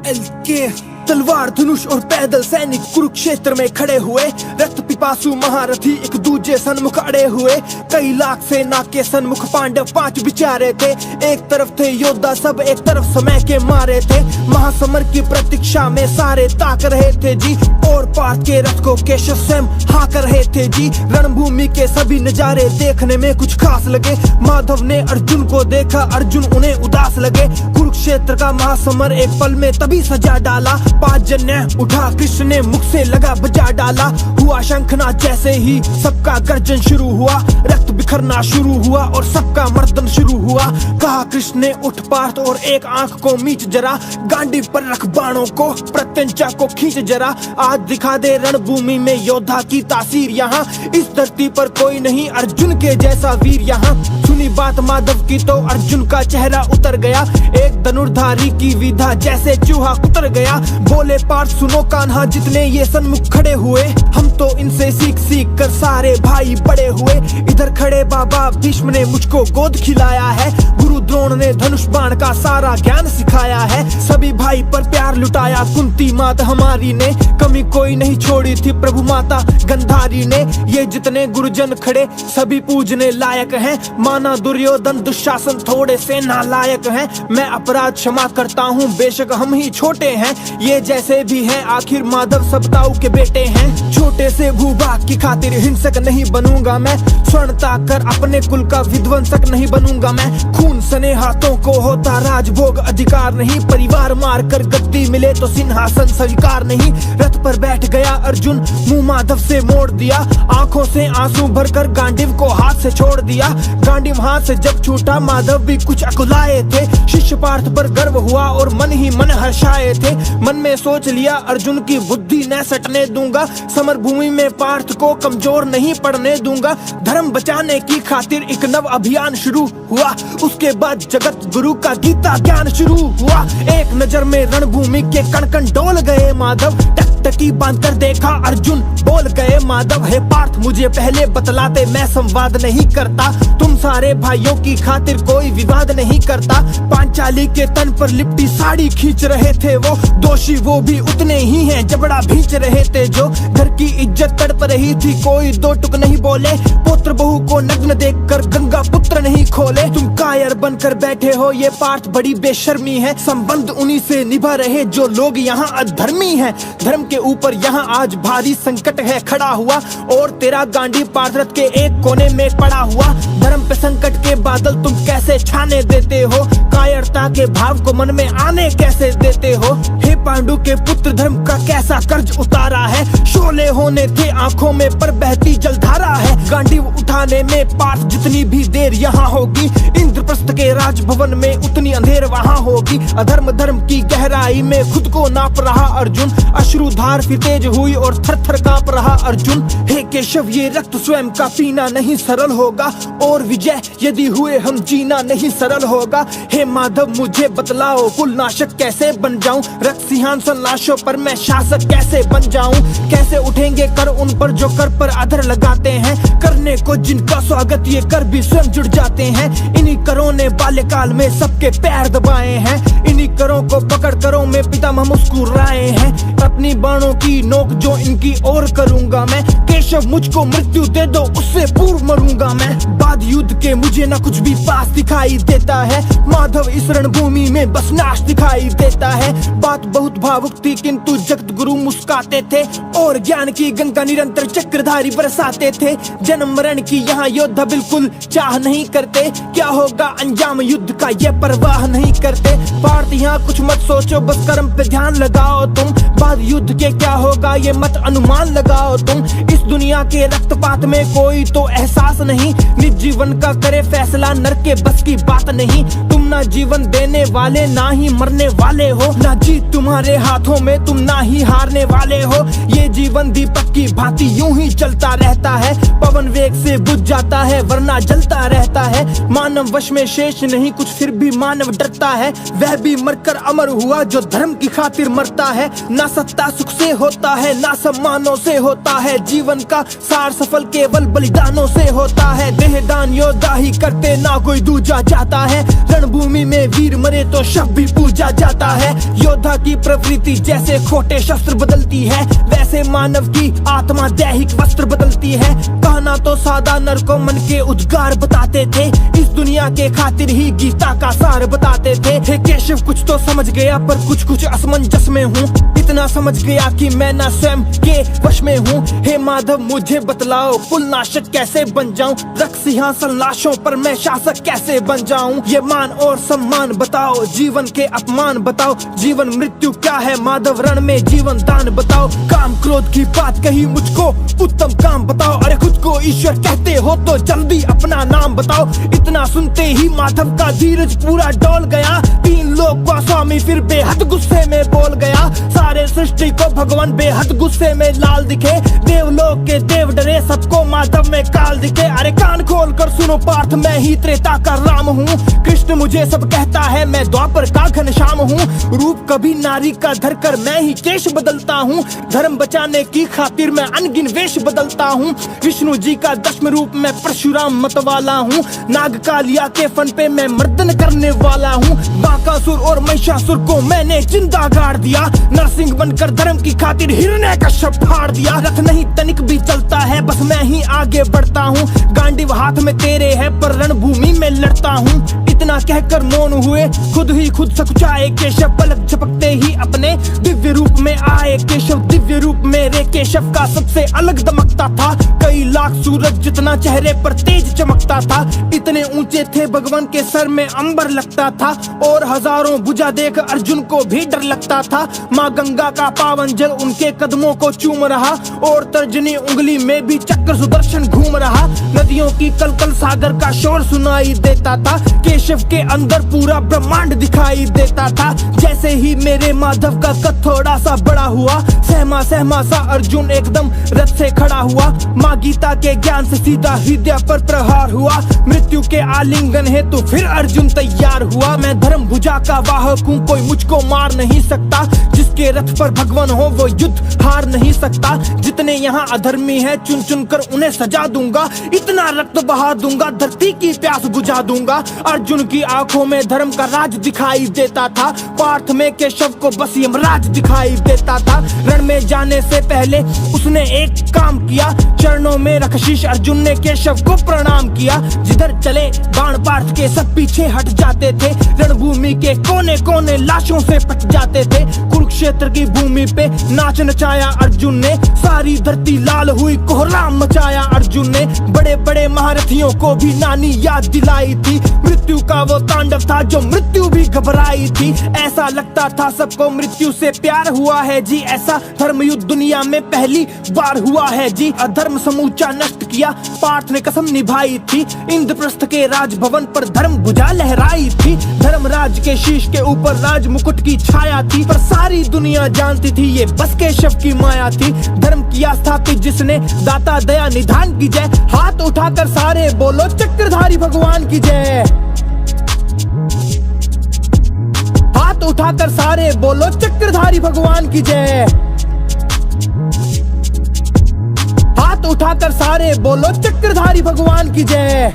के तलवार धनुष और पैदल सैनिक कुरुक्षेत्र में खड़े हुए। रक्त पिपासु महारथी एक दूजे सन्मुख अड़े हुए। कई लाख सेना के सन्मुख पांडव पांच बिचारे थे। एक तरफ थे योद्धा सब, एक तरफ समय के मारे थे। महासमर की प्रतीक्षा में सारे ताक रहे थे जी। और पार के रथ को केशव स्वयं हाँक रहे थे जी। रणभूमि के सभी नजारे देखने में कुछ खास लगे। माधव ने अर्जुन को देखा, अर्जुन उन्हें उदास लगे। कुरुक्षेत्र का महासमर एक पल में तभी सजा डाला। पांच जने उठा कृष्ण ने मुख से लगा बजा डाला। हुआ शंखनाद जैसे ही सबका गर्जन शुरू हुआ। रक्त बिखरना शुरू हुआ और सबका मर्दन शुरू हुआ। कहा कृष्ण ने उठ पार्थ और एक आंख को मीच जरा। गांडीव पर रख बाणों को, प्रत्यंचा को खींच जरा। आज दिखा दे रणभूमि में योद्धा की तासीर यहाँ। इस धरती पर कोई नहीं अर्जुन के जैसा वीर यहाँ। सुनी बात माधव की तो अर्जुन का चेहरा उतर गया। एक धनुर्धारी की विधा जैसे चूहा उतर गया। बोले पार्थ सुनो कान्हा जितने ये सन्मुख खड़े हुए। हम तो इनसे सीख सीख कर सारे भाई बड़े हुए। इधर खड़े बाबा भीष्म ने मुझको गोद खिलाया है। गुरु द्रोण ने धनुष बाण का सारा ज्ञान सिखाया है। सभी भाई पर प्यार लुटाया कुंती माता हमारी ने। कमी कोई नहीं छोड़ी थी प्रभु माता गंधारी ने। ये जितने गुरुजन खड़े सभी पूजने लायक हैं। माना दुर्योधन दुशासन थोड़े से नालायक हैं। मैं अपराध क्षमा करता हूँ बेशक हम ही छोटे हैं। ये जैसे भी हैं आखिर माधव सब ताऊ के बेटे हैं। छोटे से भूभाग की खातिर हिंसक नहीं बनूंगा मैं। स्वर्णता कर अपने कुल का विध्वंसक नहीं बनूंगा मैं। खून सने हाथों को होता राजभोग अधिकार नहीं। परिवार मार कर गद्दी मिले तो सिंहासन स्वीकार नहीं। रथ पर बैठ गया अर्जुन मुंह माधव से मोड़ दिया। आंखों से आंसू भरकर गांडीव को हाथ से छोड़ दिया। गांडीव हाथ से जब छूटा माधव भी कुछ अकुलाए थे। शिष्य पार्थ पर गर्व हुआ और मन ही मन हर्षाए थे। मन में सोच लिया अर्जुन की बुद्धि न सटने दूंगा। समर भूमि में पार्थ को कमजोर नहीं पड़ने दूंगा। धर्म बचाने की खातिर एक नव अभियान शुरू हुआ। उसके बाद जगत गुरु का गीता ज्ञान शुरू हुआ। एक नजर में रणभूमि के कण कण डोल गए माधव। टकटकी बांधकर देखा अर्जुन बोल गए माधव। हे पार्थ मुझे पहले बतलाते मैं संवाद नहीं करता। तुम सारे भाइयों की खातिर कोई विवाद नहीं करता। पांचाली के तन पर लिपटी साड़ी खींच रहे थे वो। दोषी वो भी उतने ही हैं जबड़ा भींच रहे थे जो। घर की इज्जत तड़प रही थी कोई दो टुक नहीं बोले। पुत्र बहू को नग्न देखकर गंगा पुत्र नहीं खोले। तुम कायर बनकर बैठे हो ये पार्थ बड़ी बेशर्मी है। संबंध उन्हीं से निभा रहे जो लोग यहाँ अधर्मी हैं। धर्म के ऊपर यहाँ आज भारी संकट है खड़ा हुआ। और तेरा गांडीव पार्थ के एक कोने में पड़ा हुआ। धर्म पे संकट के बादल तुम कैसे छाने देते हो। कायरता के भाव को मन में आने कैसे देते हो। हे पांडु के पुत्र धर्म का कैसा कर्ज उतारा है। शोले होने थे आंखों में पर बहती जलधारा है। गांडीव उठाने में पार्थ जितनी भी देर यहाँ होगी। इंद्रप्रस्थ के राजभवन में उतनी अंधेर वहाँ होगी। अधर्म धर्म की गहराई में खुद को नाप रहा अर्जुन। अश्रुधार फिर तेज हुई और थर थर कांप रहा अर्जुन। हे केशव ये रक्त स्वयं का पीना नहीं सरल होगा। और विजय यदि हुए हम जीना नहीं सरल होगा। हे माधव मुझे बतलाओ कुल नाशक कैसे बन जाऊं। रक्त सिंहासन लाशों पर मैं शासक कैसे बन जाऊं। कैसे उठेंगे कर उन पर जो कर पर आदर लगाते हैं। करने को जिनका स्वागत ये कर भी स्वयं जुड़ जाते हैं। इन्हीं करों ने बाल्यकाल में सबके पैर दबाए हैं। इन्हीं करों को पकड़ करों में पितामह मुस्कुराए हैं। अपनी बाणों की नोक जो इनकी ओर करूंगा मैं। केशव मुझको मृत्यु दे दो उससे पूर्व मरूंगा मैं। बाद युद्ध के मुझे न कुछ भी पास दिखाई देता है। माधव इस रणभूमि में बस नाश दिखाई देता है। बात बहुत भावुक थी किंतु जगत गुरु मुस्काते थे। और ज्ञान की गंगा निरंतर चक्रधारी बरसाते थे। जन्म मरण की यहाँ योद्धा बिल्कुल चाह नहीं करते। क्या होगा अंजाम युद्ध का ये परवाह नहीं करते। पार्थ यहाँ कुछ मत सोचो बस कर्म पे ध्यान लगाओ तुम। बाद युद्ध के क्या होगा ये मत अनुमान लगाओ तुम। इस दुनिया के रक्तपात में कोई तो एहसास नहीं। निज जीवन का करे फैसला नर के बस की बात नहीं। तुम ना जीवन देने वाले ना ही मरने वाले हो। ना जीत तुम्हारे हाथों में तुम ना ही हारने वाले हो। ये जीवन जीवन दीपक की भांति यूं ही चलता रहता है, पवन वेग से बुझ जाता है वरना जलता रहता है। मानव वश में शेष नहीं कुछ फिर भी मानव डरता है, वह भी मरकर अमर हुआ जो धर्म की खातिर मरता है। ना सत्ता सुख से होता है ना सम्मानों से होता है, जीवन का सार सफल केवल बलिदानों से होता है। देहदान योद्धा ही करते ना कोई दूजा जाता है, रणभूमि में वीर मरे तो शव भी पूजा जाता है। योद्धा की प्रवृत्ति जैसे खोटे शस्त्र बदलती है, वैसे मानव की आत्मा दैहिक वस्त्र बदलती है। कहना तो सादा नर को मन के उद्गार बताते थे, इस दुनिया के खातिर ही गीता का सार बताते थे। हे केशव कुछ तो समझ गया पर कुछ कुछ असमंजस में हूँ, इतना समझ गया कि मैं ना स्वयं के वश में हूँ। हे माधव मुझे बतलाओ कुल नाशक कैसे बन जाऊं, रख सिंहासन लाशों पर मैं शासक कैसे बन जाऊं। ये मान और सम्मान बताओ, जीवन के अपमान बताओ, जीवन मृत्यु क्या है माधव रण में जीवन दान बताओ। काम क्रोध की बात कही मुझको उत्तम काम बताओ, अरे खुद को ईश्वर कहते हो तो जल्दी अपना नाम बताओ। इतना सुनते ही माधव का धीरज पूरा डोल गया, तीन लोग का स्वामी फिर बेहद गुस्से में बोल गया। सारे सृष्टि को भगवान बेहद गुस्से में लाल दिखे, देवलोक के देव डरे सबको माधव में काल दिखे। अरे कान खोल कर सुनो पार्थ मैं ही त्रेता का राम हूँ, कृष्ण मुझे सब कहता है मैं द्वापर का घनश्याम हूँ। रूप कभी नारी का धरकर मैं ही केश बदलता हूँ, धर्म बचाने की खातिर मैं अनगिन वेश बदलता हूँ। विष्णु जी का दशम रूप मैं परशुराम मत वाला हूँ, नाग कालिया के फन पे मैं मर्दन करने वाला हूँ। बाकासुर और महिषासुर को मैंने जिंदा गाड़ दिया, नरसिंह बनकर धर्म की खातिर हिरण्यकश्यप फाड़ दिया। रथ नहीं तनिक भी चलता है बस मैं ही आगे बढ़ता हूँ, गांडीव हाथ में तेरे है पर रणभूमि में लड़ता हूँ। इतना कहकर मौन हुए खुद ही खुद सकुचाए केशव, पलक झपकते ही अपने दिव्य रूप में आए केशव। दिव्य रूप मेरे केशव का सबसे अलग दमकता था, कई लाख सूरज जितना चेहरे पर तेज चमकता था। इतने ऊंचे थे भगवान के सर में अंबर लगता था, और हजारों भुजा देख अर्जुन को भी डर लगता था। माँ गंगा का पावन जल उनके कदमों को चूम रहा, और तर्जनी उंगली में भी चक्र सुदर्शन घूम रहा। नदियों की कलकल सागर का शोर सुनाई देता था, केशव के अंदर पूरा ब्रह्मांड दिखाई देता था। जैसे ही मेरे माधव का कद थोड़ा सा बड़ा हुआ, सहमा सहमा सा अर्जुन एकदम रथ से खड़ा हुआ। माँ गीता के ज्ञान से सीधा हृदय पर प्रहार हुआ, मृत्यु के आलिंगन है तो फिर अर्जुन तैयार हुआ। मैं धर्म भुजा का वाहक हूँ, कोई मुझको मार नहीं सकता, जिसके रथ पर भगवान हो वो युद्ध हार नहीं सकता। जितने यहाँ अधर्मी है चुन चुन कर उन्हें सजा दूंगा, इतना रक्त बहा दूंगा धरती की प्यास बुझा दूंगा। अर्जुन की आंखों में धर्म का राज दिखाई देता था, पार्थ में केशव को बस यमराज दिखाई देता था। रण में जाने से पहले उसने एक काम किया, चरणों में रख शीश अर्जुन ने केशव को प्रणाम किया। जिधर चले बाण पार्थ के सब पीछे हट जाते थे, रणभूमि के कोने कोने लाशों से पट जाते थे। कुरुक्षेत्र की भूमि पे नाच नचाया अर्जुन ने, सारी धरती लाल हुई कोहराम मचाया अर्जुन ने। बड़े बड़े महारथियों को भी नानी याद दिलाई थी, मृत्यु का वो तांडव था जो मृत्यु भी घबराई थी। ऐसा लगता था सबको मृत्यु से प्यार हुआ है जी, ऐसा धर्म युद्ध दुनिया में पहली बार हुआ है जी। अधर्म समूचा नष्ट किया पार्थ ने कसम निभाई थी, इंद्रप्रस्थ के राजभवन पर धर्म भुजा लहराई थी। धर्मराज के शीश के ऊपर राज मुकुट की छाया थी, पर सारी दुनिया जानती थी ये बस केशव की माया थी। धर्म किया स्थापित जिसने, दाता दया निधान की जय। हाथ उठाकर सारे बोलो चक्रधारी भगवान की जय। हाथ उठाकर सारे बोलो चक्रधारी भगवान की जय। हाथ उठाकर सारे बोलो चक्रधारी भगवान की जय।